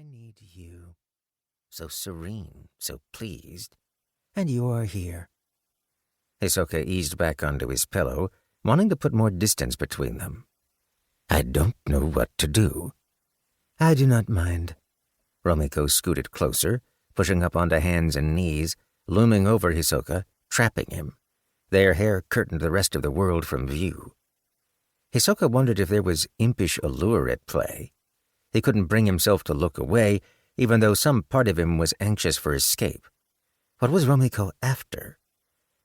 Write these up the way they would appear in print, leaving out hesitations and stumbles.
need you. So serene, so pleased. And you are here. Hisoka eased back onto his pillow, wanting to put more distance between them. I don't know what to do. I do not mind. Rhomiko scooted closer, pushing up onto hands and knees, looming over Hisoka, trapping him. Their hair curtained the rest of the world from view. Hisoka wondered if there was impish allure at play. He couldn't bring himself to look away, even though some part of him was anxious for escape. What was Rhomiko after?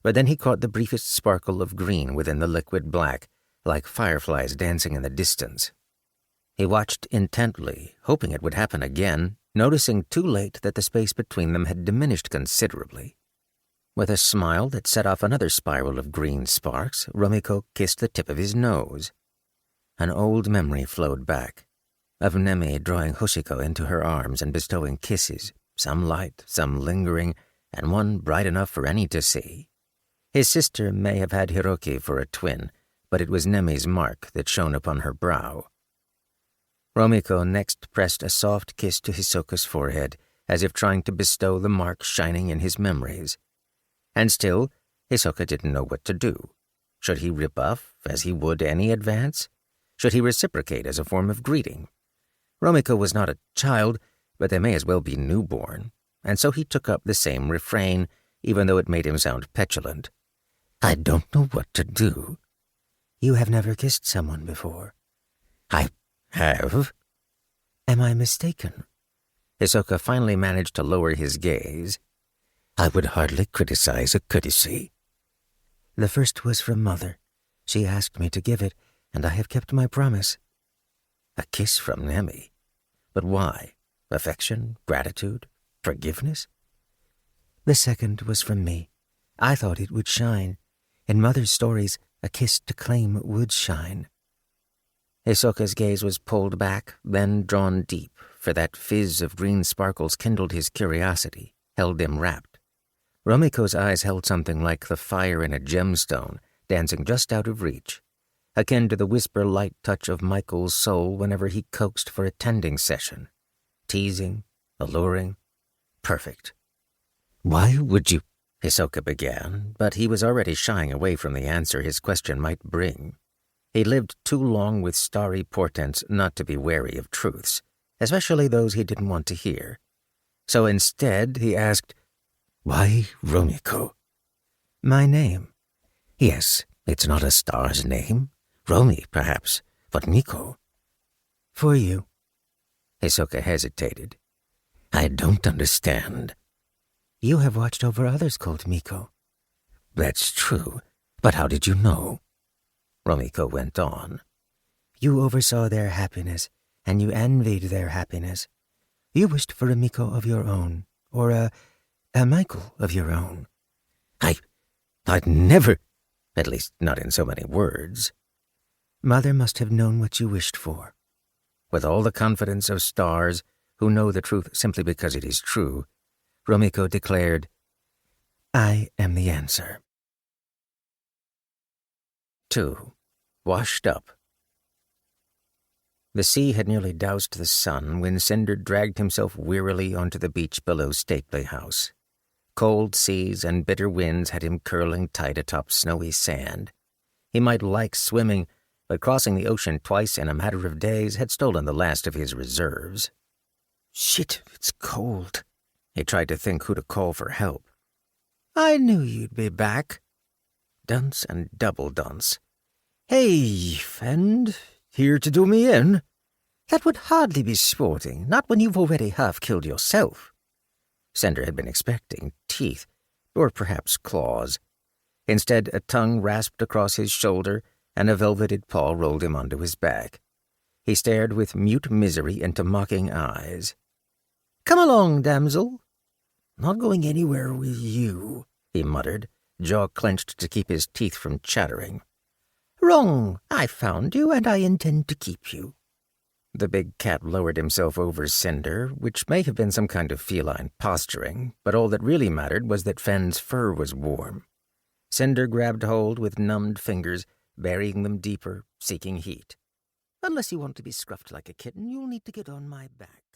But then he caught the briefest sparkle of green within the liquid black, like fireflies dancing in the distance. He watched intently, hoping it would happen again, noticing too late that the space between them had diminished considerably. With a smile that set off another spiral of green sparks, Rhomiko kissed the tip of his nose. An old memory flowed back, of Nemi drawing Hoshiko into her arms and bestowing kisses, some light, some lingering, and one bright enough for any to see. His sister may have had Hiroki for a twin, but it was Nemi's mark that shone upon her brow. Rhomiko next pressed a soft kiss to Hisoka's forehead, as if trying to bestow the mark shining in his memories. And still, Hisoka didn't know what to do. Should he rebuff, as he would any advance? Should he reciprocate as a form of greeting? Rhomiko was not a child, but they may as well be newborn, and so he took up the same refrain, even though it made him sound petulant. I don't know what to do. You have never kissed someone before. I have. Am I mistaken? Hisoka finally managed to lower his gaze. I would hardly criticize a courtesy. The first was from Mother. She asked me to give it, and I have kept my promise. A kiss from Nemi. But why? Affection? Gratitude? Forgiveness? The second was from me. I thought it would shine. In Mother's stories, a kiss to claim would shine. Hisoka's gaze was pulled back, then drawn deep, for that fizz of green sparkles kindled his curiosity, held him rapt. Rhomiko's eyes held something like the fire in a gemstone, dancing just out of reach, akin to the whisper-light touch of Michael's soul whenever he coaxed for a tending session. Teasing, alluring, perfect. Why would you? Hisoka began, but he was already shying away from the answer his question might bring. He lived too long with starry portents not to be wary of truths, especially those he didn't want to hear. So instead he asked, Why Rhomiko? My name. Yes, it's not a star's name. Romi, perhaps, but Miko. For you. Hisoka hesitated. I don't understand. You have watched over others called Miko. That's true, but how did you know? Rhomiko went on. You oversaw their happiness, and you envied their happiness. You wished for a Miko of your own, or a Michael of your own. I'd never, at least not in so many words. Mother must have known what you wished for. With all the confidence of stars who know the truth simply because it is true, Rhomiko declared, I am the answer. 2. Washed up. The sea had nearly doused the sun when Cinder dragged himself wearily onto the beach below Stately House. Cold seas and bitter winds had him curling tight atop snowy sand. He might like swimming, but crossing the ocean twice in a matter of days had stolen the last of his reserves. Shit, it's cold. He tried to think who to call for help. I knew you'd be back. Dunce and double dunce. Hey, friend, here to do me in? That would hardly be sporting, not when you've already half-killed yourself. Cinder had been expecting teeth, or perhaps claws. Instead, a tongue rasped across his shoulder, and a velveted paw rolled him onto his back. He stared with mute misery into mocking eyes. Come along, damsel. Not going anywhere with you, he muttered, jaw clenched to keep his teeth from chattering. Wrong. I found you, and I intend to keep you. The big cat lowered himself over Cinder, which may have been some kind of feline posturing, but all that really mattered was that Fenn's fur was warm. Cinder grabbed hold with numbed fingers, burying them deeper, seeking heat. Unless you want to be scruffed like a kitten, you'll need to get on my back.